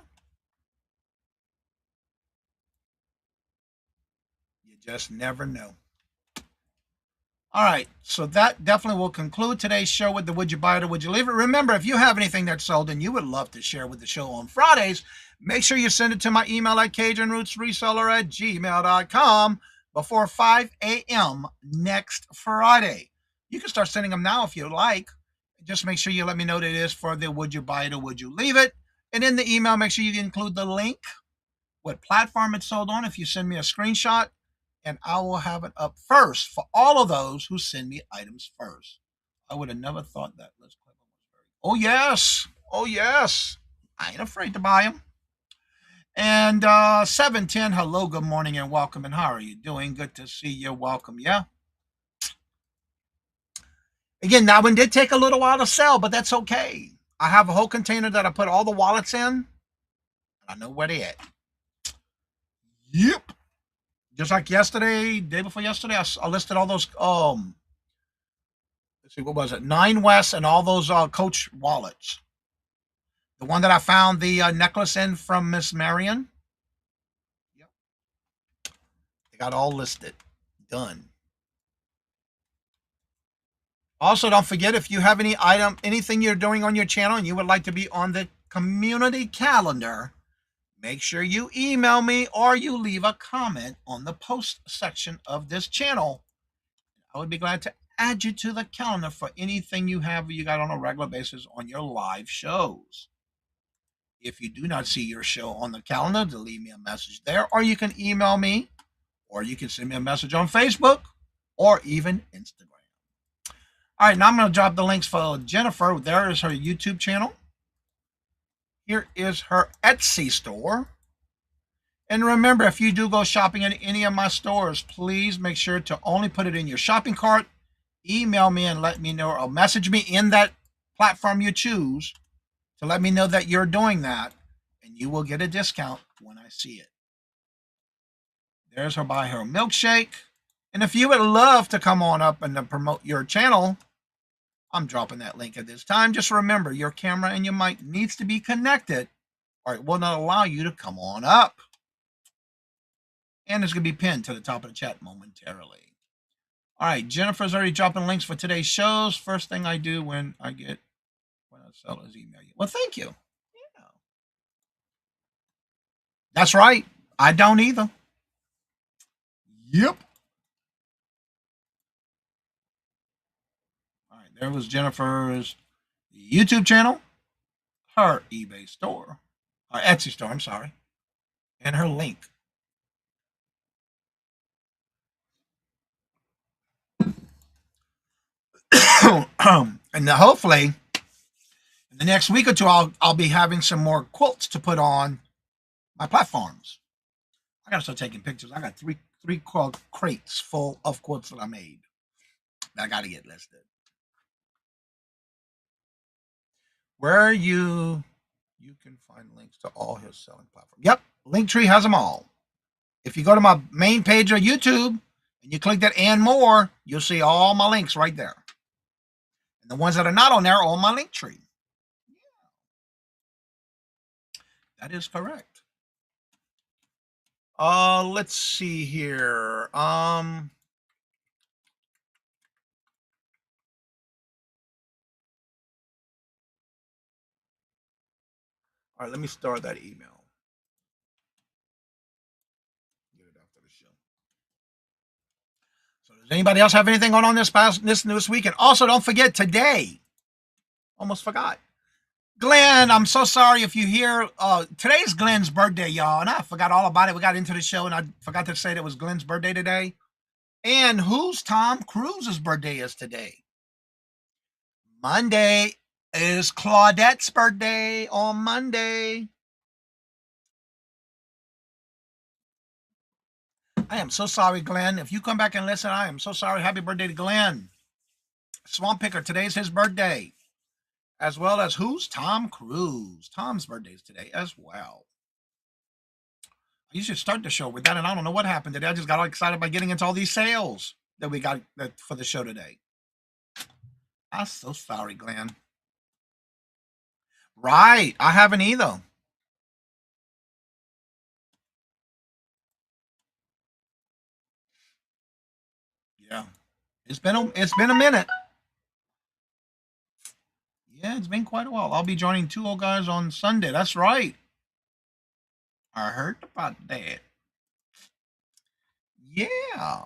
S3: You just never know. All right, so that definitely will conclude today's show with the Would You Buy It or Would You Leave It? Remember, if you have anything that's sold and you would love to share with the show on Fridays, make sure you send it to my email at CajunRootsReseller@gmail.com before 5 a.m. next Friday. You can start sending them now if you like. Just make sure you let me know that it is for the Would You Buy It or Would You Leave It? And in the email, make sure you include the link what platform it's sold on if you send me a screenshot, and I will have it up first for all of those who send me items first. I would have never thought that. Let's click on what's very. Oh yes, oh yes. I ain't afraid to buy them. And 710, hello, good morning, and welcome. And how are you doing? Good to see you. Welcome. Yeah. Again, that one did take a little while to sell, but that's okay. I have a whole container that I put all the wallets in. I know where they at. Yep. Just like yesterday, day before yesterday, I listed all those. Let's see, what was it? 9 West and all those Coach wallets. The one that I found the necklace in from Miss Marion. Yep. They got all listed. Done. Also, don't forget, if you have anything you're doing on your channel and you would like to be on the community calendar, make sure you email me or you leave a comment on the post section of this channel. I would be glad to add you to the calendar for anything you got on a regular basis on your live shows. If you do not see your show on the calendar, to leave me a message there, or you can email me, or you can send me a message on Facebook or even Instagram. All right, now I'm going to drop the links for Jennifer. There is her YouTube channel. Here is her Etsy store. And remember, if you do go shopping in any of my stores, please make sure to only put it in your shopping cart. Email me and let me know, or message me in that platform you choose to let me know that you're doing that, and you will get a discount when I see it. There's her buy her milkshake. And if you would love to come on up and to promote your channel, I'm dropping that link at this time. Just remember, your camera and your mic needs to be connected, or it will not allow you to come on up. And it's going to be pinned to the top of the chat momentarily. All right, Jennifer's already dropping links for today's shows. First thing I do when I sell is email you. Well, thank you. Yeah. That's right. I don't either. Yep. All right, there was Jennifer's YouTube channel, her eBay store, or Etsy store, I'm sorry, and her link. And hopefully, in the next week or two, I'll be having some more quilts to put on my platforms. I gotta start taking pictures. I got three quilt crates full of quilts that I made that I gotta get listed. Where you can find links to all his selling platforms. Yep, Linktree has them all. If you go to my main page of YouTube and you click that and more, you'll see all my links right there. And the ones that are not on there are on my Linktree. That is correct. Let's see here. All right, let me start that email. Get it after the show. So does anybody else have anything going on this week? And also, don't forget today. Almost forgot. Glenn, I'm so sorry if you hear. Today's Glenn's birthday, y'all, and I forgot all about it. We got into the show, and I forgot to say that it was Glenn's birthday today. And who's Tom Cruise's birthday is today? Monday is Claudette's birthday on Monday. I am so sorry, Glenn. If you come back and listen, I am so sorry. Happy birthday to Glenn. Swamp Picker, today's his birthday. As well as who's Tom Cruise? Tom's birthday is today as well. I usually start the show with that, and I don't know what happened today. I just got all excited by getting into all these sales that we got for the show today. I'm so sorry, Glenn. Right. I haven't either. Yeah. It's been a minute. Yeah, it's been quite a while. I'll be joining 2 old guys on Sunday. That's right. I heard about that. Yeah.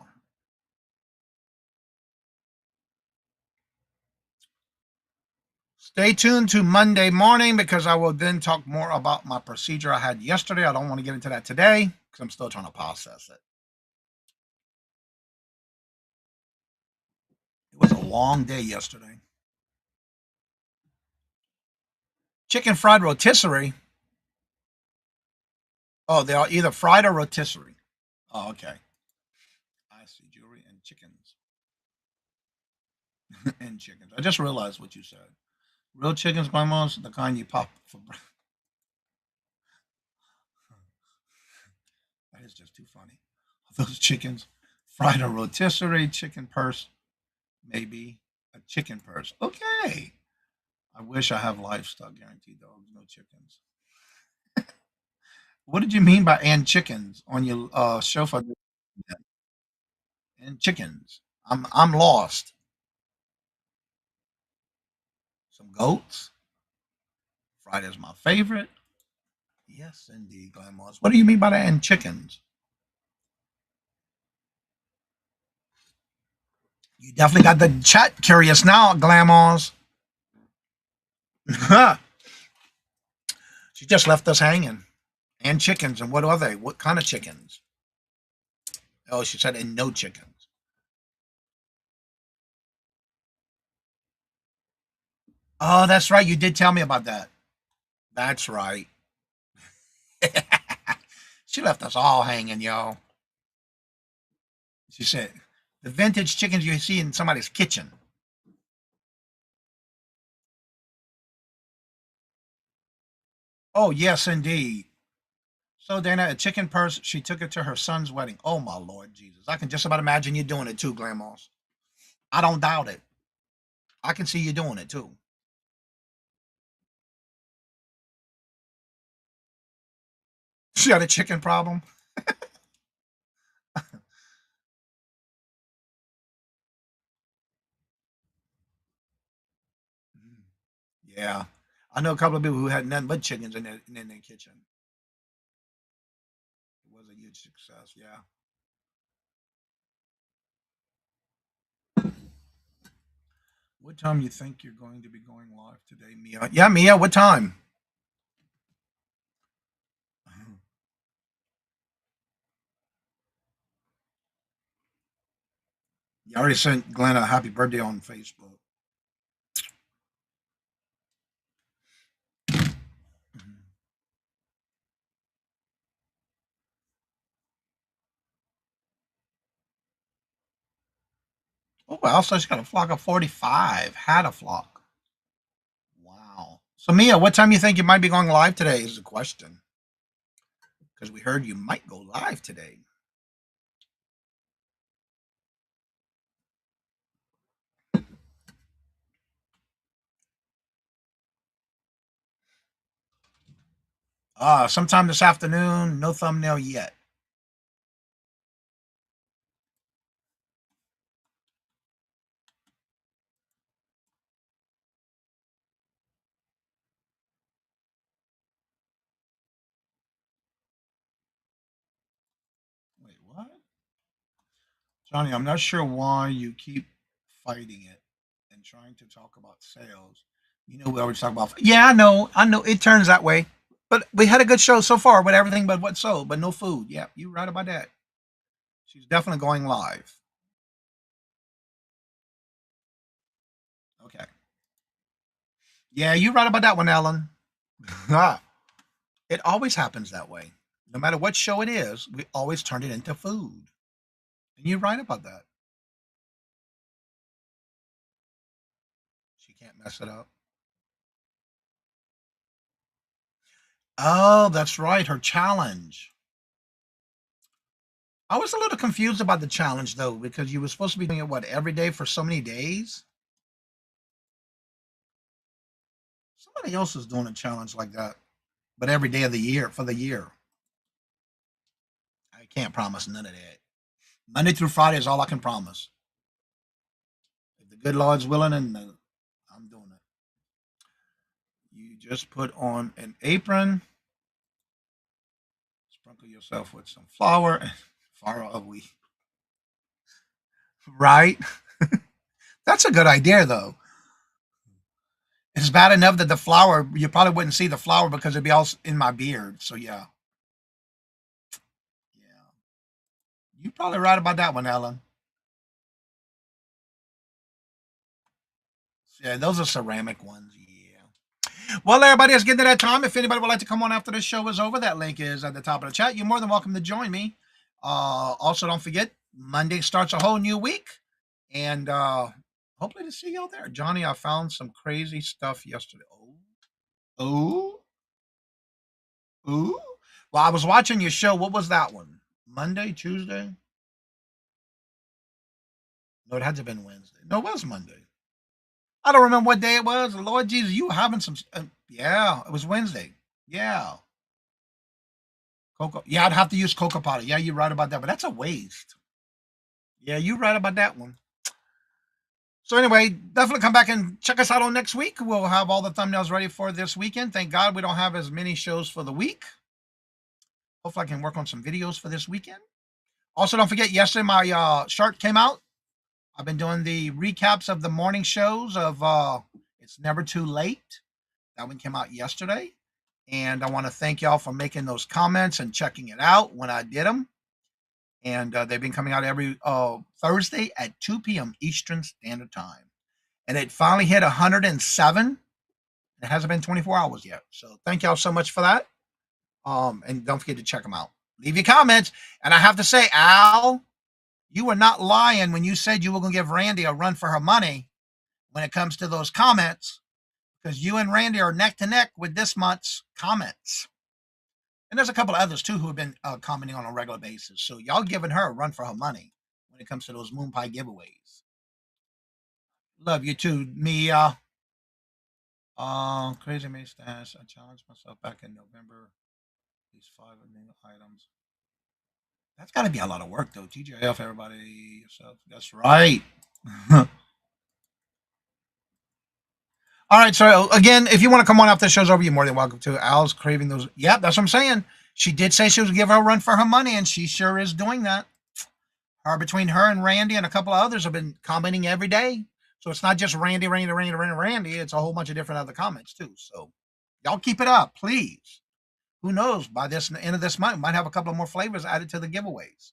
S3: Stay tuned to Monday morning because I will then talk more about my procedure I had yesterday. I don't want to get into that today because I'm still trying to process it. It was a long day yesterday. Chicken fried rotisserie. Oh, they are either fried or rotisserie. Oh, okay. I see jewelry and chickens. And chickens. I just realized what you said. Real chickens, grandma's the kind you pop for breakfast. That is just too funny. Those chickens, fried or rotisserie, chicken purse, maybe a chicken purse. Okay. I wish I have livestock guaranteed dogs, no chickens. What did you mean by and chickens on your show for and chickens? I'm lost. Some goats. Fried is my favorite. Yes, indeed, Glamorous. What do you mean by that? And chickens? You definitely got the chat curious now, Glamorous. She just left us hanging. And chickens. And what are they? What kind of chickens? Oh, she said, and no chickens. Oh, that's right. You did tell me about that. That's right. She left us all hanging, yo. She said, the vintage chickens you see in somebody's kitchen. Oh, yes, indeed. So, Dana, a chicken purse, she took it to her son's wedding. Oh, my Lord Jesus. I can just about imagine you doing it too, Glamos. I don't doubt it. I can see you doing it too. She had a chicken problem. Yeah. I know a couple of people who had nothing but chickens in their kitchen. It was a huge success. Yeah. What time you think you're going to be going live today, Mia? Yeah, Mia, what time? You already sent Glenn a happy birthday on Facebook. Oh, also she's got a flock of 45. Had a flock. Wow. So Mia, what time you think you might be going live today is the question. Because we heard you might go live today. Sometime this afternoon, no thumbnail yet. Wait, what? Johnny, I'm not sure why you keep fighting it and trying to talk about sales. You know, we always talk about, yeah, I know, it turns that way. But we had a good show so far with everything but what sold, but no food. Yeah, you're right about that. She's definitely going live. Okay. Yeah, you're right about that one, Ellen. It always happens that way. No matter what show it is, we always turn it into food. And you're right about that. She can't mess it up. Oh, that's right. Her challenge. I was a little confused about the challenge though, because you were supposed to be doing it what every day for so many days. Somebody else is doing a challenge like that, but every day of the year for the year. I can't promise none of that. Monday through Friday is all I can promise. If the good Lord's willing, and I'm doing it. You just put on an apron, sprinkle yourself with some flour, and flour of wheat. Right? That's a good idea, though. It's bad enough that the flour, you probably wouldn't see the flour because it'd be all in my beard. So yeah. Yeah. You're probably right about that one, Ellen. Yeah, those are ceramic ones. Yeah. Well, everybody, it's getting to that time. If anybody would like to come on after the show is over, that link is at the top of the chat. You're more than welcome to join me. Also, don't forget, Monday starts a whole new week. And hopefully to see y'all there. Johnny, I found some crazy stuff yesterday. Oh. Well, I was watching your show. What was that one? Monday, Tuesday? No, it had to have been Wednesday. No, it was Monday. I don't remember what day it was. Lord Jesus, you were having some. Yeah, it was Wednesday. Yeah. Cocoa. Yeah, I'd have to use cocoa powder. Yeah, you're right about that, but that's a waste. Yeah, you're right about that one. So anyway, definitely come back and check us out on next week. We'll have all the thumbnails ready for this weekend. Thank God we don't have as many shows for the week. Hopefully I can work on some videos for this weekend. Also, don't forget, yesterday my shirt came out. I've been doing the recaps of the morning shows of It's Never Too Late. That one came out yesterday. And I want to thank y'all for making those comments and checking it out when I did them. And they've been coming out every Thursday at 2 p.m. Eastern Standard Time. And it finally hit 107. It hasn't been 24 hours yet. So thank y'all so much for that. And don't forget to check them out. Leave your comments. And I have to say, Al, you were not lying when you said you were going to give Randy a run for her money when it comes to those comments. Because you and Randy are neck to neck with this month's comments. And there's a couple of others, too, who have been commenting on a regular basis. So y'all giving her a run for her money when it comes to those moon pie giveaways. Love you, too, Mia. Crazy Mustache. I challenged myself back in November. These 5 new items. That's got to be a lot of work, though. TGIF, everybody, yourself. That's right. All right, so again, if you want to come on after the show's over, you're more than welcome to. Al's craving those. Yep, that's what I'm saying. She did say she was going to give her a run for her money, and she sure is doing that. Between her and Randy and a couple of others have been commenting every day. So it's not just Randy. It's a whole bunch of different other comments, too. So y'all keep it up, please. Who knows? By this end of this month, we might have a couple of more flavors added to the giveaways.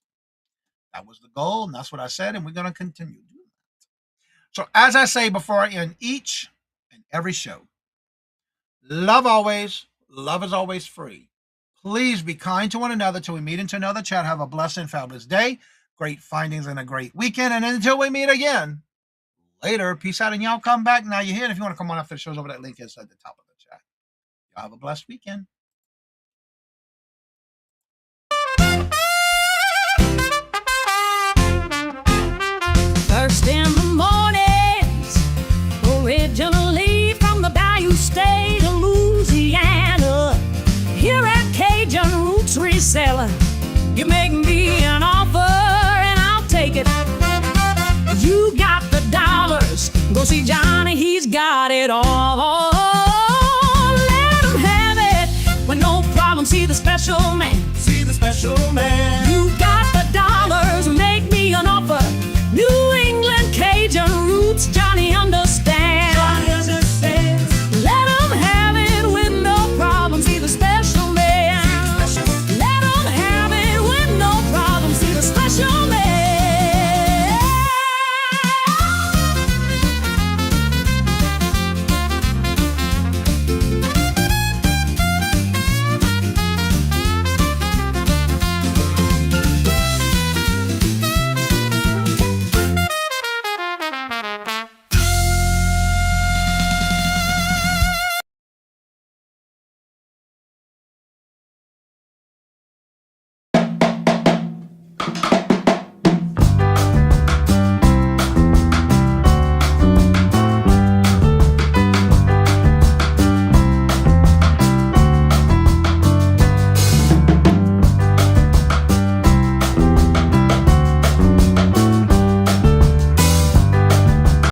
S3: That was the goal, and that's what I said, and we're going to continue doing that. So as I say before, in each and every show, love always, love is always free. Please be kind to one another till we meet into another chat. Have a blessed and fabulous day, great findings, and a great weekend. And until we meet again, later. Peace out, and y'all come back. Now you're here. And if you want to come on after the show's over, that link is at the top of the chat. Y'all have a blessed weekend.
S2: First in the mornings, originally from the Bayou State of Louisiana. Here at Cajun Roots Reseller, you make me an offer and I'll take it. You got the dollars, go see Johnny, he's got it all. Let him have it with no problem. See the special man. See the special man. You